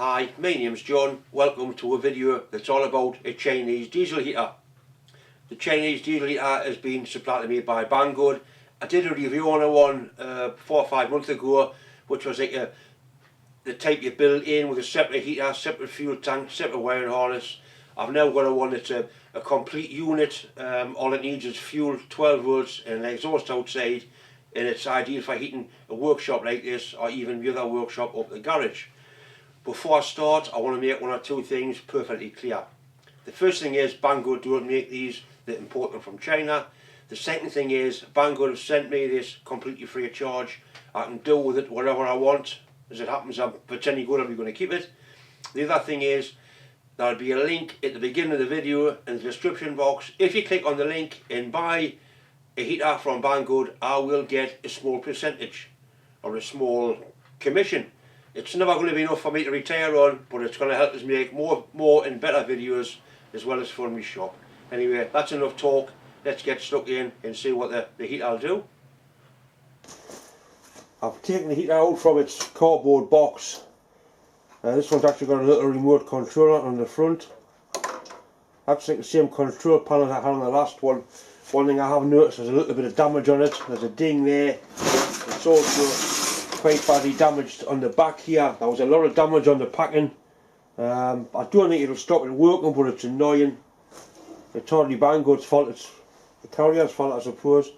Hi, my name's John. Welcome to a video that's all about a Chinese diesel heater. The Chinese diesel heater has been supplied to me by Banggood. I did a review on one 4 or 5 months ago, which was like the type you build in with a separate heater, separate fuel tank, separate wiring harness. I've now got one that's a complete unit. All it needs is fuel, 12 volts and an exhaust outside, and it's ideal for heating a workshop like this or even the other workshop up the garage. Before I start, I want to make one or two things perfectly clear. The first thing is Banggood don't make these, they're imported from China. The second thing is Banggood have sent me this completely free of charge. I can do with it whatever I want. As it happens, if it's any good, I'm going to keep it. The other thing is there'll be a link at the beginning of the video in the description box. If you click on the link and buy a heater from Banggood, I will get a small percentage or a small commission. It's never going to be enough for me to retire on, but it's going to help us make more and better videos as well as fun my shop. Anyway, that's enough talk. Let's get stuck in and see what the heater will do. I've taken the heater out from its cardboard box. This one's actually got a little remote controller on the front. Actually the same control panel I had on the last one. One thing I have noticed, there's a little bit of damage on it. There's a ding there. It's also quite badly damaged on the back here. There was a lot of damage on the packing. I don't think it'll stop it working, but it's annoying. It's hardly Banggood's fault, it's the carrier's fault, I suppose.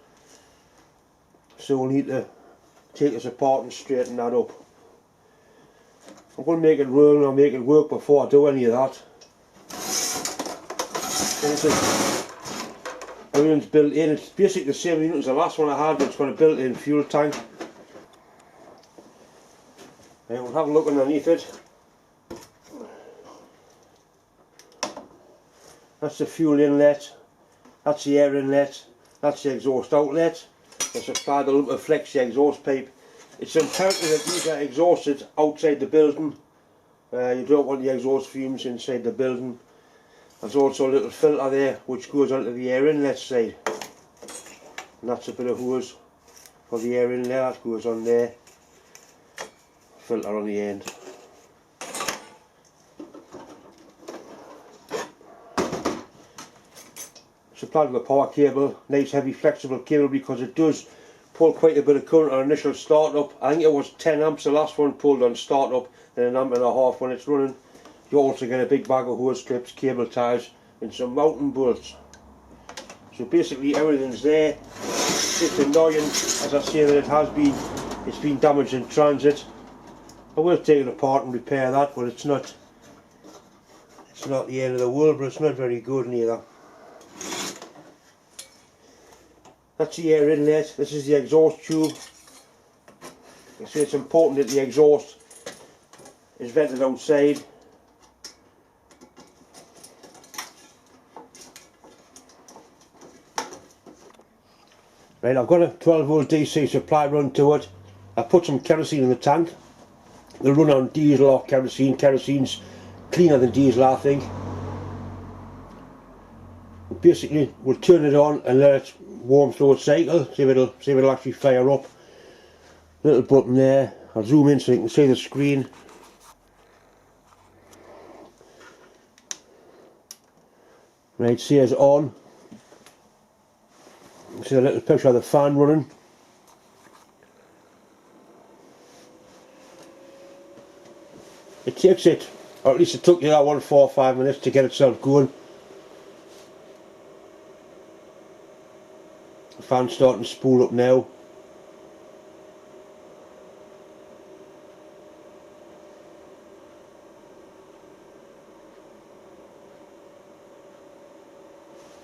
So we'll need to take this apart and straighten that up. I'm going to make it roll and I'll make it work before I do any of that. Everything's built in. It's basically the same unit as the last one I had, but it's got a built-in fuel tank. Right, we'll have a look underneath it. That's the fuel inlet, that's the air inlet, that's the exhaust outlet. They supply the lump of flex the exhaust pipe. It's imperative that these are exhausted outside the building. You don't want the exhaust fumes inside the building. There's also a little filter there which goes onto the air inlet side. And that's a bit of hose for the air inlet that goes on there. Filter on the end. Supplied with a power cable, nice heavy flexible cable because it does pull quite a bit of current on initial startup. I think it was 10 amps the last one pulled on startup and 1.5 amps when it's running. You also get a big bag of hose clips, cable ties and some mounting bolts. So basically everything's there. It's just annoying, as I say, that it's been damaged in transit. I will take it apart and repair that, but it's not the end of the world, but it's not very good neither. That's the air inlet, this is the exhaust tube. You see, it's important that the exhaust is vented outside. Right, I've got a 12 volt DC supply run to it. I put some kerosene in the tank. They'll run on diesel or kerosene. Kerosene's cleaner than diesel, I think. Basically, we'll turn it on and let it warm through its cycle. See if it'll actually fire up. Little button there. I'll zoom in so you can see the screen. Right, see it's on. See a little picture of the fan running. It takes it, or at least it took you that 4 or 5 minutes to get itself going. The fan's starting to spool up now.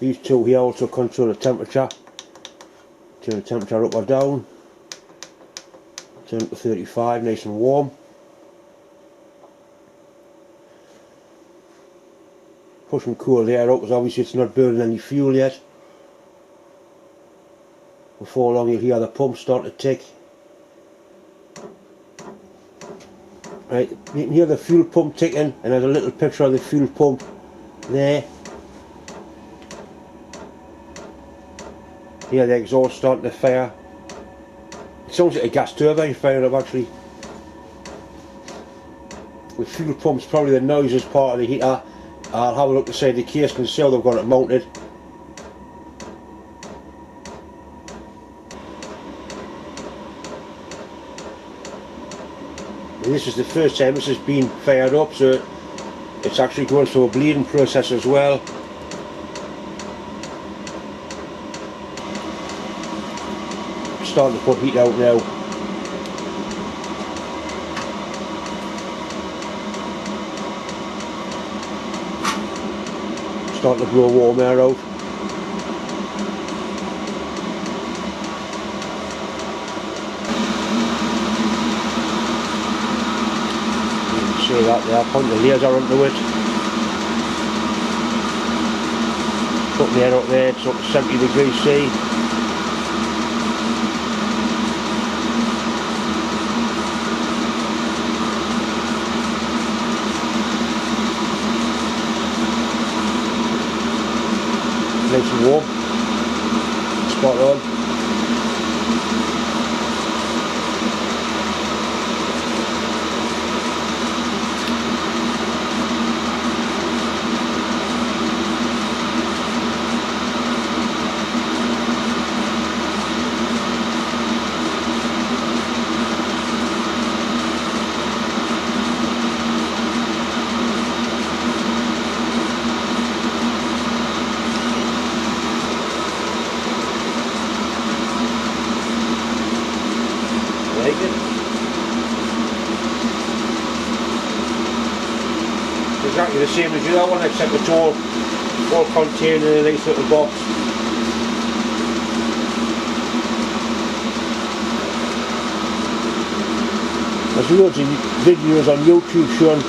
These two here also control the temperature. Turn the temperature up or down. Turn it to 35, nice and warm. Push some cool air out because obviously it's not burning any fuel yet. Before long you'll hear the pump start to tick. Right, you can hear the fuel pump ticking, and there's a little picture of the fuel pump there. Hear the exhaust starting to fire. It sounds like a gas turbine firing up actually. with fuel pumps, probably the noisiest part of the heater. I'll have a look inside the case and see how they've got it mounted. And this is the first time this has been fired up, so it's actually going through a bleeding process as well. Starting to put heat out now. Starting to blow warm air out. You can see that there, point the laser onto it. Putting the air out there, it's up to 70 degrees C. Nice and warm, spot on. Like it. Exactly the same as the other one, except it's all contained in a nice little box. There's loads of videos on YouTube showing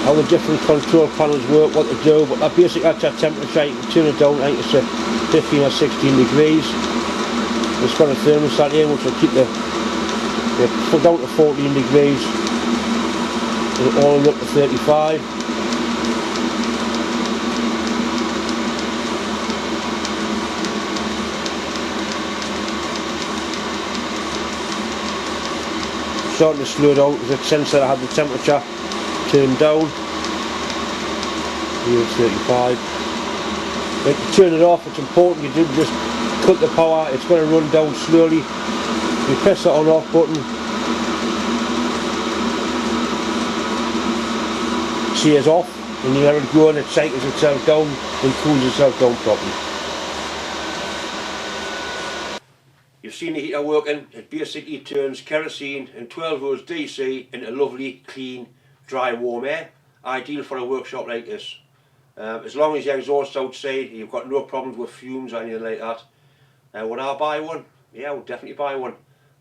how the different control panels work, what to do, but basically that's our temperature. You can turn it down, I think it's 15 or 16 degrees. It's got a thermostat here which will keep the down to 14 degrees and all the way up to 35. Starting to slow down because it sensed that I had the temperature turned down. Here it's 35. Like to turn it off, it's important you do just cut the power, it's going to run down slowly. You press that on off button, see it's off, and you let it go and it cycles itself down and cools itself down properly. You've seen the heater working. It basically turns kerosene and 12 volts DC into lovely, clean, dry, warm air. Ideal for a workshop like this. As long as your exhaust outside, you've got no problems with fumes or anything like that. Would I buy one? Yeah, I would definitely buy one.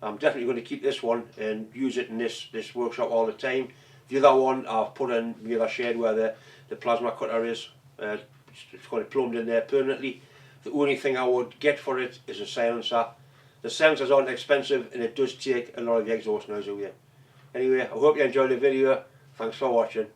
I'm definitely going to keep this one and use it in this workshop all the time. The other one I've put in the other shed where the plasma cutter is. It's got it plumbed in there permanently. The only thing I would get for it is a silencer. The silencers aren't expensive and it does take a lot of the exhaust noise away. Anyway, I hope you enjoyed the video. Thanks for watching.